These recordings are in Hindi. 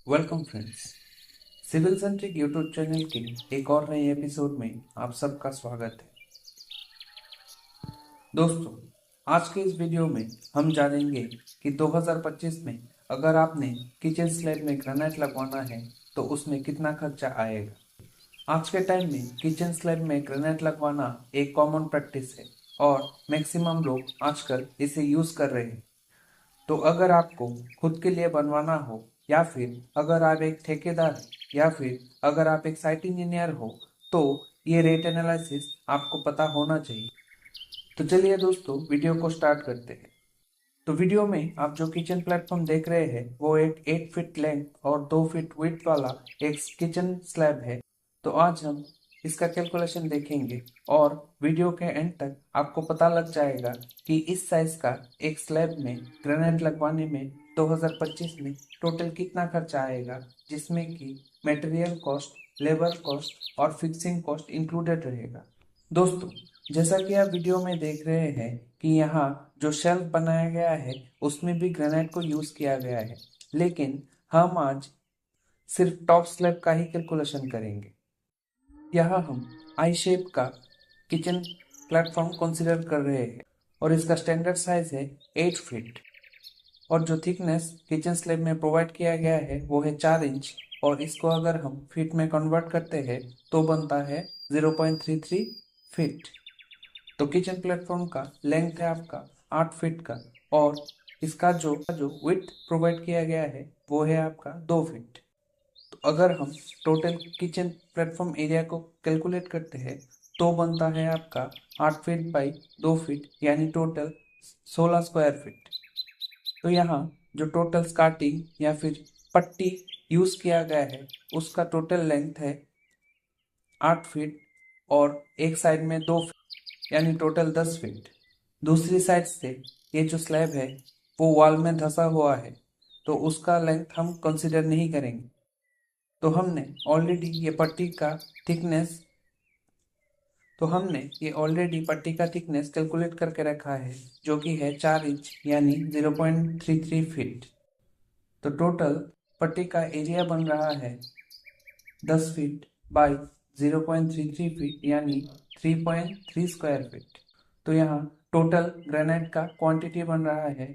Welcome friends. Civil centric YouTube channel के एक और नए एपिसोड में आप सबका स्वागत है। दोस्तों, आज के इस वीडियो में हम जानेंगे कि 2025 में अगर आपने किचन स्लैब में ग्रेनाइट लगवाना है तो उसमें कितना खर्चा आएगा। आज के टाइम में किचन स्लैब में ग्रेनाइट लगवाना एक कॉमन प्रैक्टिस है और मैक्सिमम लोग आजकल इसे यूज कर रहे हैं। तो अगर आपको खुद के लिए बनवाना हो या फिर अगर आप एक ठेकेदार हैं या फिर अगर आप एक साइट इंजीनियर हो तो ये रेट एनालिसिस आपको पता होना चाहिए। तो चलिए दोस्तों, वीडियो को स्टार्ट करते हैं। तो वीडियो में आप जो किचन प्लेटफॉर्म देख रहे हैं वो एक 8 फीट लेंथ और 2 फीट विड्थ वाला एक किचन स्लैब है। तो आज हम इसका कैलकुलेशन देखेंगे और वीडियो के एंड तक आपको पता लग जाएगा कि इस साइज का एक स्लैब में ग्रेनाइट लगवाने में 2025 में टोटल कितना खर्चा आएगा, जिसमें कि मटेरियल कॉस्ट, लेबर कॉस्ट और फिक्सिंग कॉस्ट इंक्लूडेड रहेगा। दोस्तों, जैसा कि आप वीडियो में देख रहे हैं कि यहाँ जो शेल्फ बनाया गया है उसमें भी ग्रेनाइट को यूज किया गया है, लेकिन हम आज सिर्फ टॉप स्लैब का ही कैलकुलेशन करेंगे। यहाँ हम आई शेप का किचन प्लेटफॉर्म कंसीडर कर रहे हैं और इसका स्टैंडर्ड साइज है 8 फीट और जो थिकनेस किचन स्लैब में प्रोवाइड किया गया है वो है 4 इंच और इसको अगर हम फीट में कन्वर्ट करते हैं तो बनता है 0.33 फीट। तो किचन प्लेटफॉर्म का लेंथ है आपका 8 फीट का और इसका जो विड्थ प्रोवाइड किया गया है वो है आपका 2 फीट। तो अगर हम टोटल किचन प्लेटफॉर्म एरिया को कैलकुलेट करते हैं तो बनता है आपका 8 फीट बाई 2 फीट यानी टोटल 16 स्क्वायर फीट। तो यहाँ जो टोटल स्कार्टिंग या फिर पट्टी यूज किया गया है उसका टोटल लेंथ है 8 फीट और एक साइड में 2 फीट यानी टोटल 10 फीट। दूसरी साइड से ये जो स्लैब है वो वॉल में धंसा हुआ है तो उसका लेंथ हम कंसिडर नहीं करेंगे। तो हमने ये ऑलरेडी पट्टी का थिकनेस कैलकुलेट करके रखा है जो कि है 4 इंच यानी 0.33 फीट। तो टोटल पट्टी का एरिया बन रहा है 10 फीट बाई 0.33 फीट यानी 3.3 स्क्वायर फीट। तो यहाँ टोटल ग्रेनाइट का क्वांटिटी बन रहा है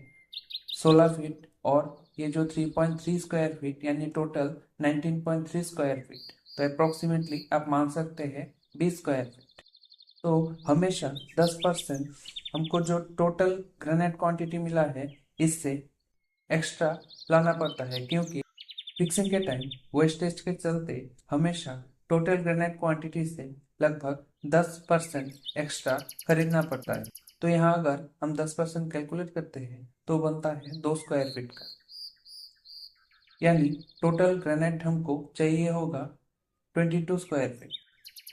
16 फीट और ये जो 3.3 स्क्वायर फीट यानी टोटल 19.3 स्क्वायर फीट। तो अप्रोक्सीमेटली आप मान सकते हैं 20 स्क्वायर फीट। तो हमेशा 10% हमको जो टोटल ग्रेनाइट क्वांटिटी मिला है इससे एक्स्ट्रा लाना पड़ता है, क्योंकि फिक्सिंग के टाइम वेस्टेज के चलते हमेशा टोटल ग्रेनाइट क्वांटिटी से लगभग 10% एक्स्ट्रा खरीदना पड़ता है। तो यहाँ अगर हम 10% कैलकुलेट करते हैं तो बनता है 2 स्क्वायर फीट का, यानी टोटल ग्रेनाइट हमको चाहिए होगा 22 स्क्वायर फीट।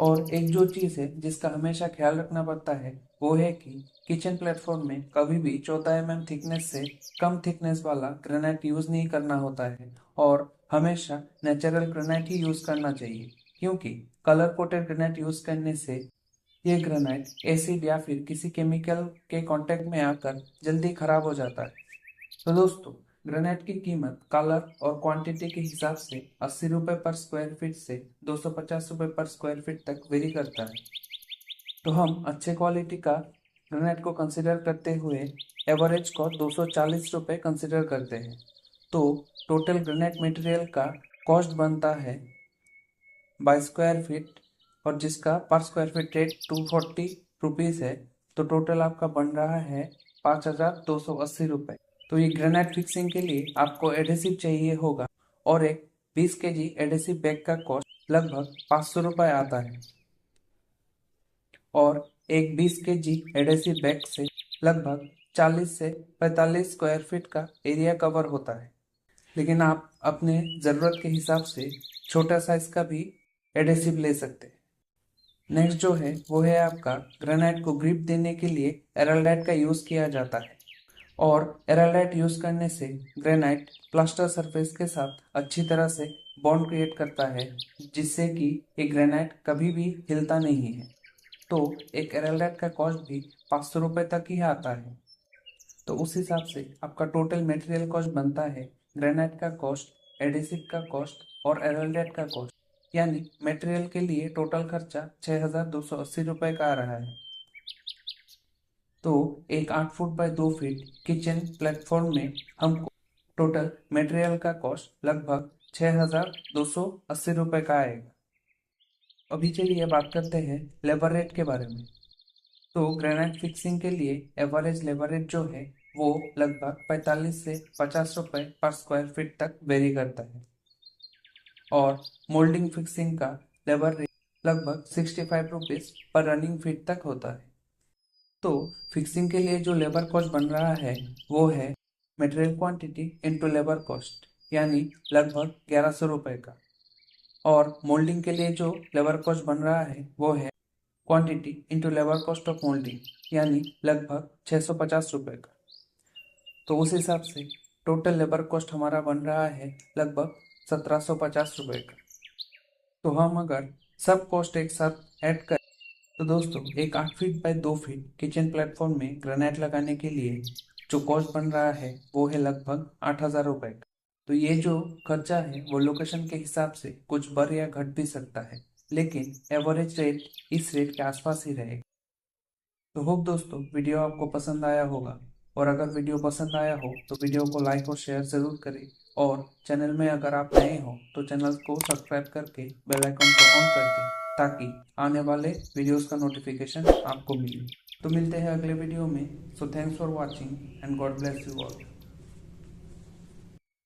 और एक जो चीज़ है जिसका हमेशा ख्याल रखना पड़ता है वो है कि किचन प्लेटफॉर्म में कभी भी 14 mm थिकनेस से कम थिकनेस वाला ग्रेनाइट यूज़ नहीं करना होता है और हमेशा नेचुरल ग्रेनाइट ही यूज़ करना चाहिए, क्योंकि कलर कोटेड ग्रेनाइट यूज़ करने से ये ग्रेनाइट एसिड या फिर किसी केमिकल के कांटेक्ट में आकर जल्दी खराब हो जाता है। तो दोस्तों, ग्रेनाइट की कीमत कलर और क्वांटिटी के हिसाब से 80 रुपये पर स्क्वायर फीट से 250 रुपये पर स्क्वायर फीट तक वेरी करता है। तो हम अच्छे क्वालिटी का ग्रेनाइट को कंसिडर करते हुए एवरेज को 240 रुपये कंसिडर करते हैं। तो टोटल ग्रेनाइट मटेरियल का कॉस्ट बनता है बाई स्क्वायर फीट और जिसका पर स्क्वायर फीट रेट 240 रुपीज़ है। तो टोटल आपका बन रहा है 5280 रुपये। तो ये ग्रेनाइट फिक्सिंग के लिए आपको एडेसिव चाहिए होगा और एक 20 kg एडेसिव बैग का कॉस्ट लगभग 500 रुपये आता है और एक 20 kg एडेसिव बैग से लगभग 40 से 45 स्क्वायर फीट का एरिया कवर होता है। लेकिन आप अपने ज़रूरत के हिसाब से छोटा साइज का भी एडेसिव ले सकते हैं। नेक्स्ट जो है वो है आपका ग्रेनाइट को ग्रिप देने के लिए एराल्डाइट का यूज़ किया जाता है और एराल्डाइट यूज़ करने से ग्रेनाइट प्लास्टर सरफेस के साथ अच्छी तरह से बॉन्ड क्रिएट करता है, जिससे कि ये ग्रेनाइट कभी भी हिलता नहीं है। तो एक एराल्डाइट का कॉस्ट भी 500 रुपये तक ही आता है। तो उस हिसाब से आपका टोटल मटेरियल कॉस्ट बनता है ग्रेनाइट का कॉस्ट एडिसिव का कॉस्ट और एरोलेट का कॉस्ट, यानी मटेरियल के लिए टोटल खर्चा 6,280 रुपये का आ रहा है। तो एक 8 foot by 2 feet kitchen platform में हमको टोटल मटेरियल का कॉस्ट लगभग 6,280 रुपये का आएगा। अभी चलिए बात करते हैं लेबर रेट के बारे में। तो ग्रेनाइट फिक्सिंग के लिए एवरेज लेबर रेट जो है वो लगभग 45 से 50 रुपये पर स्क्वायर फीट तक वेरी करता है, और मोल्डिंग फिक्सिंग का लेबर रेट लगभग 65 रुपीज पर रनिंग फीट तक होता है। तो फिक्सिंग के लिए जो लेबर कॉस्ट बन रहा है वो है material quantity into labour cost, यानी लगभग 1100 रुपये का। और मोल्डिंग के लिए जो लेबर कॉस्ट बन रहा है वो है quantity into labour cost of moulding, यानी लगभग 650 रुपये का। तो उस हिसाब से टोटल लेबर कॉस्ट हमारा बन रहा है लगभग 1750 रुपये का। तो हम अगर सब कॉस्ट एक साथ ऐड करें तो दोस्तों एक 8 feet by 2 feet kitchen platform में ग्रेनाइट लगाने के लिए जो कॉस्ट बन रहा है वो है लगभग 8,000 रुपये का। तो ये जो खर्चा है वो लोकेशन के हिसाब से कुछ बढ़ या घट भी सकता है, लेकिन एवरेज रेट इस रेट के आसपास ही रहेगा। तो होप दोस्तों वीडियो आपको पसंद आया होगा, और अगर वीडियो पसंद आया हो तो वीडियो को लाइक और शेयर ज़रूर करें, और चैनल में अगर आप नए हो तो चैनल को सब्सक्राइब करके बेल आइकन को ऑन कर दें ताकि आने वाले वीडियोस का नोटिफिकेशन आपको मिले। तो मिलते हैं अगले वीडियो में। So thanks for watching and God bless you all.